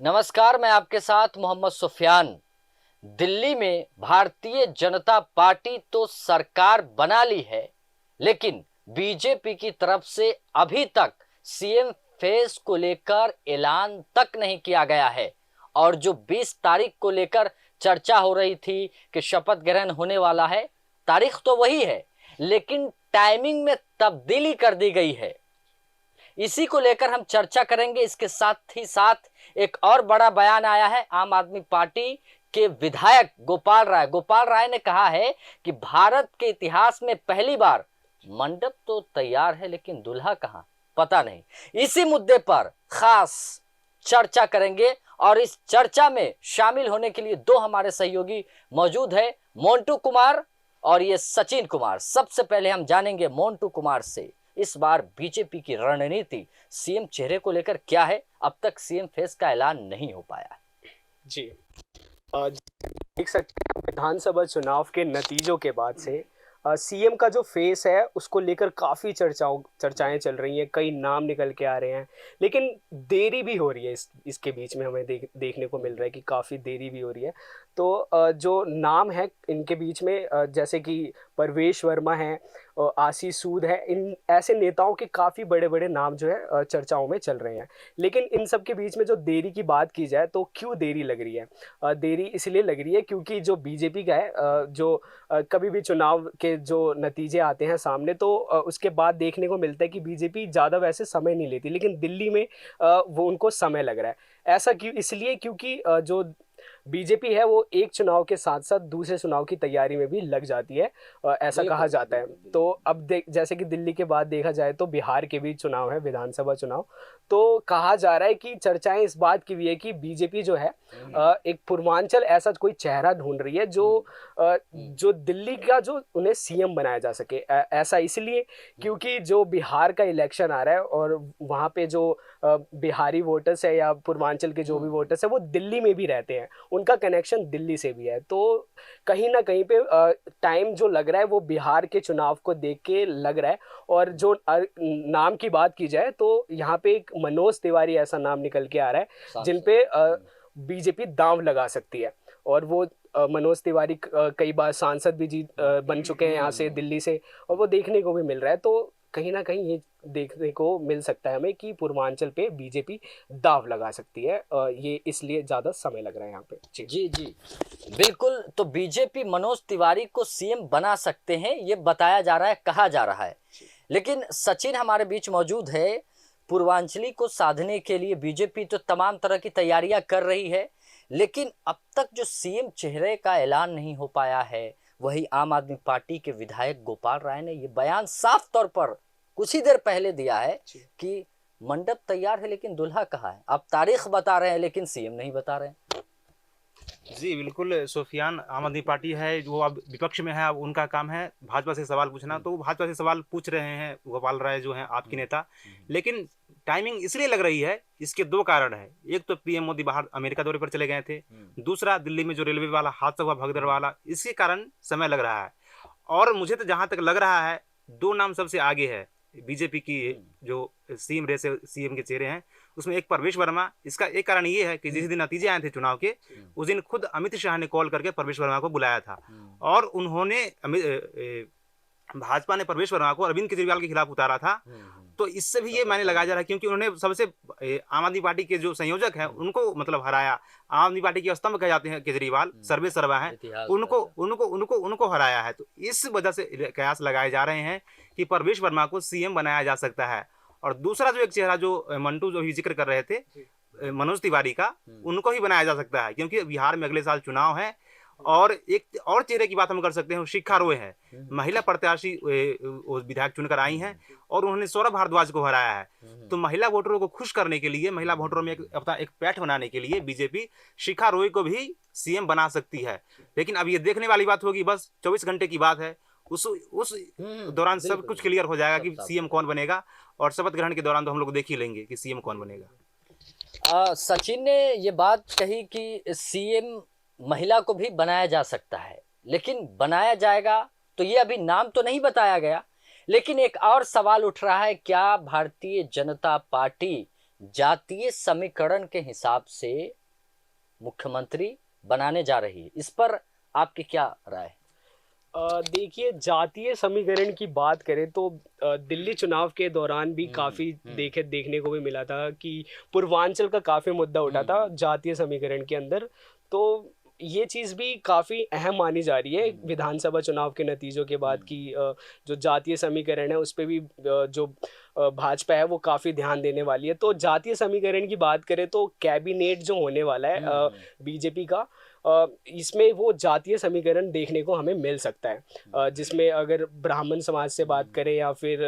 नमस्कार, मैं आपके साथ मोहम्मद सुफियान। दिल्ली में भारतीय जनता पार्टी तो सरकार बना ली है, लेकिन बीजेपी की तरफ से अभी तक सीएम फेस को लेकर ऐलान तक नहीं किया गया है। और जो 20 तारीख को लेकर चर्चा हो रही थी कि शपथ ग्रहण होने वाला है, तारीख तो वही है, लेकिन टाइमिंग में तब्दीली कर दी गई है। इसी को लेकर हम चर्चा करेंगे। इसके साथ ही साथ एक और बड़ा बयान आया है आम आदमी पार्टी के विधायक गोपाल राय ने कहा है कि भारत के इतिहास में पहली बार मंडप तो तैयार है, लेकिन दूल्हा कहां, पता नहीं। इसी मुद्दे पर खास चर्चा करेंगे और इस चर्चा में शामिल होने के लिए दो हमारे सहयोगी मौजूद है, मोंटू कुमार और ये सचिन कुमार। सबसे पहले हम जानेंगे मोंटू कुमार से, इस बार बीजेपी की रणनीति सीएम चेहरे को लेकर क्या है। अब तक सीएम फेस का ऐलान नहीं हो पाया। जी देख सकते हैं विधानसभा चुनाव के नतीजों के बाद से सीएम का जो फेस है उसको लेकर काफ़ी चर्चाएं चल रही हैं। कई नाम निकल के आ रहे हैं, लेकिन देरी भी हो रही है। इसके बीच में हमें देखने को मिल रहा है कि काफ़ी देरी भी हो रही है। तो जो नाम है इनके बीच में जैसे कि परवेश वर्मा है, आशीष सूद है, इन ऐसे नेताओं के काफ़ी बड़े बड़े नाम जो है चर्चाओं में चल रहे हैं। लेकिन इन सब के बीच में जो देरी की बात की जाए तो क्यों देरी लग रही है? देरी इसलिए लग रही है क्योंकि जो बीजेपी का है, जो कभी भी चुनाव के जो नतीजे आते हैं सामने तो उसके बाद देखने को मिलता है कि बीजेपी ज़्यादा वैसे समय नहीं लेती, लेकिन दिल्ली में वो उनको समय लग रहा है। ऐसा क्यों? इसलिए क्योंकि जो बीजेपी है वो एक चुनाव के साथ साथ दूसरे चुनाव की तैयारी में भी लग जाती है, ऐसा कहा जाता है। तो अब जैसे कि दिल्ली के बाद देखा जाए तो बिहार के भी चुनाव है, विधानसभा चुनाव। तो कहा जा रहा है कि चर्चाएं इस बात की भी है कि बीजेपी जो है एक पूर्वांचल ऐसा कोई चेहरा ढूंढ रही है जो दिल्ली का जो उन्हें सीएम बनाया जा सके। ऐसा इसलिए क्योंकि जो बिहार का इलेक्शन आ रहा है और वहाँ पे जो बिहारी वोटर्स है या पूर्वांचल के जो भी वोटर्स है वो दिल्ली में भी रहते हैं, उनका कनेक्शन दिल्ली से भी है। तो कहीं ना कहीं पे टाइम जो लग रहा है वो बिहार के चुनाव को देख के लग रहा है। और जो नाम की बात की जाए तो यहाँ पे एक मनोज तिवारी ऐसा नाम निकल के आ रहा है जिन पे बीजेपी दांव लगा सकती है। और वो मनोज तिवारी कई बार सांसद भी बन चुके हैं यहाँ से दिल्ली से, और वो देखने को भी मिल रहा है। तो कहीं ना कहीं ये देखने को मिल सकता है हमें कि पूर्वांचल पे बीजेपी दाव लगा सकती है। ये इसलिए ज़्यादा समय लग रहा है यहाँ पे। जी जी जी, बिल्कुल। तो बीजेपी मनोज तिवारी को सीएम बना सकते हैं, ये बताया जा रहा है, कहा जा रहा है। लेकिन सचिन हमारे बीच मौजूद है। पूर्वांचली को साधने के लिए बीजेपी तो तमाम तरह की तैयारियां कर रही है, लेकिन अब तक जो सीएम चेहरे का ऐलान नहीं हो पाया है। वही आम आदमी पार्टी के विधायक गोपाल राय ने ये बयान साफ तौर पर कुछ ही देर पहले दिया है कि मंडप तैयार है, लेकिन दूल्हा कहाँ है। अब तारीख बता रहे हैं, लेकिन सीएम नहीं बता रहे हैं। जी बिल्कुल सुफियान, आम आदमी पार्टी है जो अब विपक्ष में है, अब उनका काम है भाजपा से सवाल पूछना। तो वो भाजपा से सवाल पूछ रहे हैं गोपाल राय जो हैं आपके नेता। लेकिन टाइमिंग इसलिए लग रही है, इसके दो कारण है। एक तो पीएम मोदी बाहर अमेरिका दौरे पर चले गए थे, दूसरा दिल्ली में जो रेलवे वाला हादसा हुआ भगदड़ वाला, इसके कारण समय लग रहा है। और मुझे तो जहां तक लग रहा है दो नाम सबसे आगे है बीजेपी की जो सीएम रेस सीएम के चेहरे हैं, उसमें एक परवेश वर्मा। इसका एक कारण ये है कि जिस दिन नतीजे आए थे चुनाव के, उस दिन खुद अमित शाह ने कॉल करके परवेश वर्मा को बुलाया था और उन्होंने भाजपा ने परवेश वर्मा को अरविंद केजरीवाल के खिलाफ उतारा था। तो इससे भी ये मायने लगाया जा रहा है क्योंकि उन्होंने सबसे आम आदमी पार्टी के जो संयोजक हैं उनको मतलब हराया। आम आदमी पार्टी के स्तंभ कहे जाते हैं केजरीवाल, सर्वे सर्वा हैं, उनको उनको उनको उनको हराया है। तो इस वजह से कयास लगाए जा रहे हैं कि परवेश वर्मा को सीएम बनाया जा सकता है। और दूसरा जो एक चेहरा जो मंटू जो भी जिक्र कर रहे थे मनोज तिवारी का, उनको ही बनाया जा सकता है क्योंकि बिहार में अगले साल चुनाव है। और एक और चेहरे की बात हम कर सकते हैं, शिखा रोय है, महिला प्रत्याशी विधायक चुनकर आई हैं और उन्होंने सौरभ भारद्वाज को हराया है। तो महिला वोटरों को खुश करने के लिए, महिला वोटरों में अपना एक पैठ बनाने के लिए बीजेपी शिखा रोय को भी सीएम बना सकती है। लेकिन अब ये देखने वाली बात होगी, बस 24 घंटे की बात है। उस दौरान सब कुछ क्लियर हो जाएगा कि सीएम कौन बनेगा। और शपथ ग्रहण के दौरान तो हम लोग देख ही लेंगे कि सीएम कौन बनेगा। सचिन ने ये बात कही कि सीएम महिला को भी बनाया जा सकता है, लेकिन बनाया जाएगा तो ये अभी नाम तो नहीं बताया गया। लेकिन एक और सवाल उठ रहा है, क्या भारतीय जनता पार्टी जातीय समीकरण के हिसाब से मुख्यमंत्री बनाने जा रही है, इस पर आपकी क्या राय है? देखिए, जातीय समीकरण की बात करें तो दिल्ली चुनाव के दौरान भी काफ़ी देखने को भी मिला था कि पूर्वांचल का काफ़ी मुद्दा उठा था जातीय समीकरण के अंदर। तो ये चीज़ भी काफ़ी अहम मानी जा रही है विधानसभा चुनाव के नतीजों के बाद कि जो जातीय समीकरण है उस पे भी जो भाजपा है वो काफ़ी ध्यान देने वाली है। तो जातीय समीकरण की बात करें तो कैबिनेट जो होने वाला है बीजेपी का, इसमें वो जातीय समीकरण देखने को हमें मिल सकता है, जिसमें अगर ब्राह्मण समाज से बात करें या फिर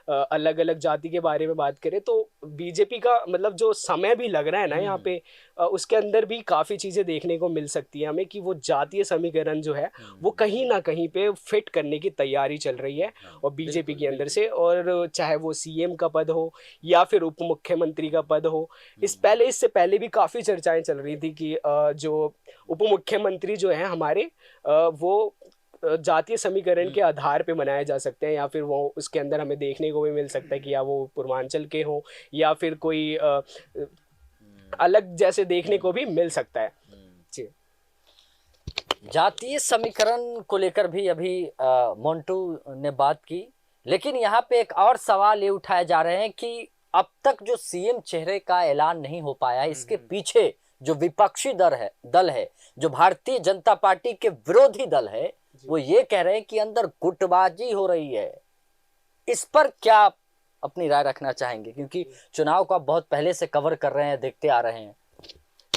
अलग अलग जाति के बारे में बात करें तो बीजेपी का मतलब जो समय भी लग रहा है ना यहाँ पे, उसके अंदर भी काफ़ी चीज़ें देखने को मिल सकती है हमें कि वो जातीय समीकरण जो है वो कहीं ना कहीं पे फिट करने की तैयारी चल रही है और बीजेपी के अंदर से। और चाहे वो सीएम का पद हो या फिर उप मुख्यमंत्री का पद हो, इससे पहले भी काफ़ी चर्चाएं चल रही थी कि जो उप मुख्यमंत्री जो है हमारे, वो जातीय समीकरण के आधार पे बनाए जा सकते हैं या फिर वो उसके अंदर हमें देखने को भी मिल सकता है कि या वो पूर्वांचल के हों या फिर कोई अलग जैसे देखने को भी मिल सकता है। जी, जातीय समीकरण को लेकर भी अभी मोंटू ने बात की, लेकिन यहाँ पे एक और सवाल ये उठाए जा रहे हैं कि अब तक जो सीएम चेहरे का ऐलान नहीं हो पाया, इसके पीछे जो विपक्षी दल है, जो भारतीय जनता पार्टी के विरोधी दल है, वो ये कह रहे हैं कि अंदर गुटबाजी हो रही है। इस पर क्या आप अपनी राय रखना चाहेंगे, क्योंकि चुनाव को आप बहुत पहले से कवर कर रहे हैं, देखते आ रहे हैं?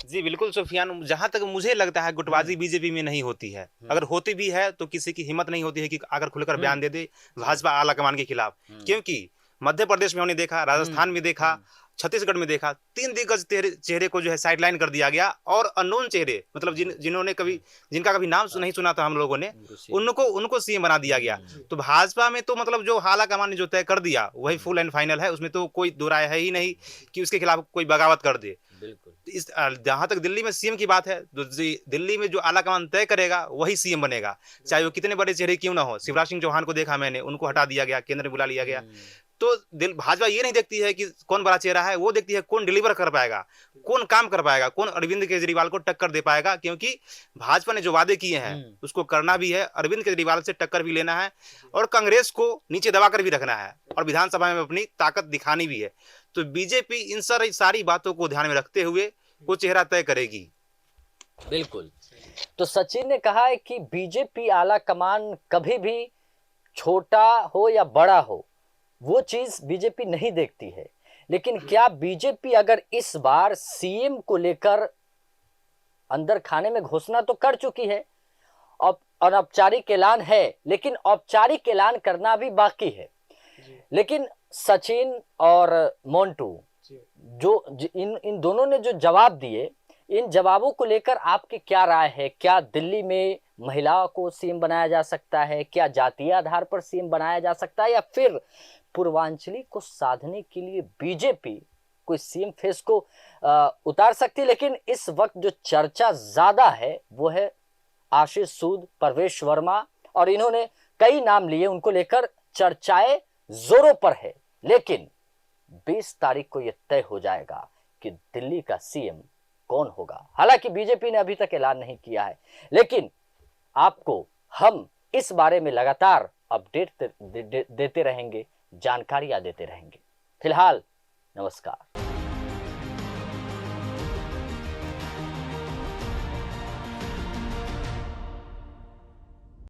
जी बिल्कुल सुफियान, जहां तक मुझे लगता है गुटबाजी बीजेपी में नहीं होती है। अगर होती भी है तो किसी की हिम्मत नहीं होती है कि अगर खुलकर बयान दे दे भाजपा आला कमान के खिलाफ, क्योंकि मध्य प्रदेश में हमने देखा, राजस्थान में देखा, छत्तीसगढ़ में देखा, 3 दिग्गज चेहरे को जो है साइडलाइन कर दिया गया और अननोन चेहरे, मतलब जिनका कभी नाम नहीं सुना था हम लोगों ने, उनको सीएम बना दिया गया। तो भाजपा में तो मतलब जो आला कमान ने जो तय कर दिया वही फुल एंड फाइनल है, उसमें तो कोई दो राय है ही नहीं कि उसके खिलाफ कोई बगावत कर दे। इस जहां तक दिल्ली में सीएम की बात है, तो दिल्ली में जो आला कमान तय करेगा वही सीएम बनेगा, चाहे वो कितने बड़े चेहरे क्यों ना हो। शिवराज सिंह चौहान को देखा मैंने, उनको हटा दिया गया, केंद्र में बुला लिया गया। तो भाजपा ये नहीं देखती है कि कौन बड़ा चेहरा है, वो देखती है कौन डिलीवर कर पाएगा, कौन काम कर पाएगा, कौन अरविंद केजरीवाल को टक्कर दे पाएगा। क्योंकि भाजपा ने जो वादे किए हैं उसको करना भी है, अरविंद केजरीवाल से टक्कर भी लेना है और कांग्रेस को नीचे दबाकर भी रखना है और विधानसभा में अपनी ताकत दिखानी भी है। तो बीजेपी इन सारी बातों को ध्यान में रखते हुए वो चेहरा तय करेगी। बिल्कुल। तो सचिन ने कहा है कि बीजेपी आला कमान कभी भी छोटा हो या बड़ा हो, वो चीज बीजेपी नहीं देखती है। लेकिन क्या बीजेपी अगर इस बार सीएम को लेकर अंदर खाने में घोषणा तो कर चुकी है, अनौपचारिक ऐलान है, लेकिन औपचारिक ऐलान करना भी बाकी है। लेकिन सचिन और मोंटू इन दोनों ने जो जवाब दिए, इन जवाबों को लेकर आपकी क्या राय है? क्या दिल्ली में महिलाओं को सीएम बनाया जा सकता है? क्या जातीय आधार पर सीएम बनाया जा सकता है? या फिर पूर्वांचली को साधने के लिए बीजेपी कोई सीएम फेस को उतार सकती है? लेकिन इस वक्त जो चर्चा ज्यादा है वो है आशीष सूद, प्रवेश वर्मा, और इन्होंने कई नाम लिए, उनको लेकर चर्चाएं जोरों पर है। लेकिन 20 तारीख को यह तय हो जाएगा कि दिल्ली का सीएम कौन होगा। हालांकि बीजेपी ने अभी तक ऐलान नहीं किया है, लेकिन आपको हम इस बारे में लगातार अपडेट देते रहेंगे, जानकारियां देते रहेंगे। फिलहाल नमस्कार।